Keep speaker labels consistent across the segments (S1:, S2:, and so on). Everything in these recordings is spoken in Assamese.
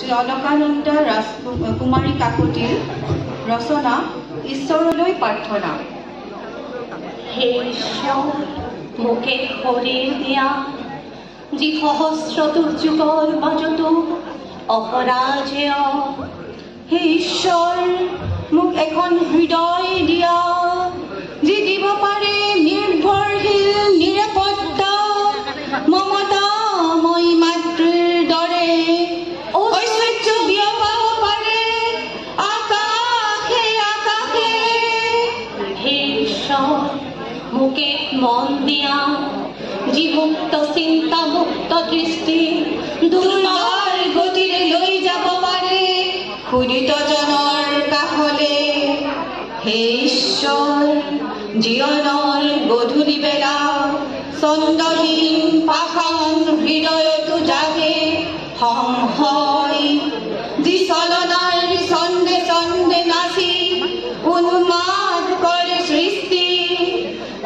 S1: শ্ৰী অলকানন্দ ৰাজকুমাৰী কাকতিৰ ৰচনা ঈশ্বৰলৈ প্ৰাৰ্থনা।
S2: হে ঈশ্বৰ, মোকে শৰীৰ দিয়া, যি সহস্ৰ দুৰ্যোগৰ মাজতো অপৰাজেয়।
S1: হে ঈশ্বৰ, মোক এখন হৃদয় দিয়া, যি দিব পাৰে নিৰ্ভৰশীল নিৰাপত্তা, মমতা মই মাতৃৰ দৰে ঐশ্বৰ্য বিয়পাব পাৰে আকাশে আকাশে।
S2: হে ঈশ্বৰ, মোকে মন দিয়া, যি মুক্ত চিন্তা মুক্ত দৃষ্টি
S1: দুৰ্বাৰ গতিৰে লৈ যাব পাৰে ক্ষুদিতজনৰ কাষলে। হে ঈশ্বৰ, জীৱনৰ গধূলি বেলা চন্দ্ৰহীন পাষাণ হৃদয়তো জাগে সংশয়, যি চলনাৰ ছন্দে ছন্দে নাচি উন্মাদ কৰে সৃষ্টি,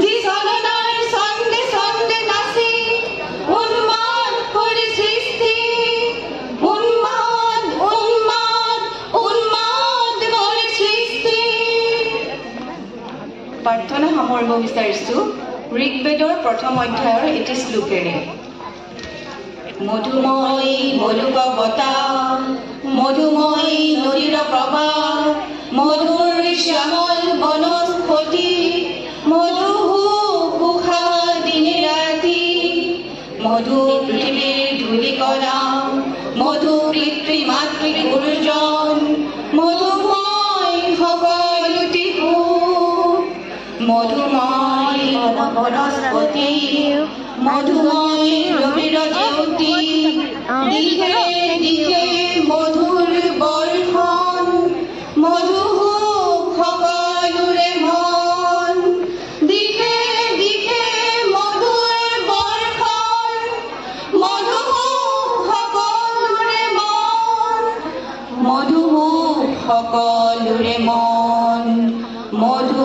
S1: যি চলনাৰ ছন্দে ছন্দে নাচি উন্মাদ কৰে সৃষ্টি, উন্মাদ উন্মাদ উন্মাদ কৰে সৃষ্টি। প্ৰাৰ্থনা সামৰিব বিচাৰিছো ঋগ্বেদৰ প্ৰথম অধ্যায়ৰ এটি শ্লোকেৰে। মধুময় মধুক বতাহ, মধুময় নদীৰ প্ৰবাহ, মধুৰ শ্যামল বনস্পতি, মধু পোষা দিনে ৰাতি, মধু পৃথিৱীৰ ধূলিকণা, মধু পিতৃ মাতৃ গুৰুজন, মধুময় সকলো টিহু, মধুময় বনস্পতি, মধুময় ৰবিৰ জ্যোতি, দিশে দিশে মধুৰ বৰ্ষণ, মধু সকলোৰে মন, দিশে দিশে মধুৰ বৰ্ষণ, মধু সকলোৰে মন, মধু সকলোৰে মন, মধু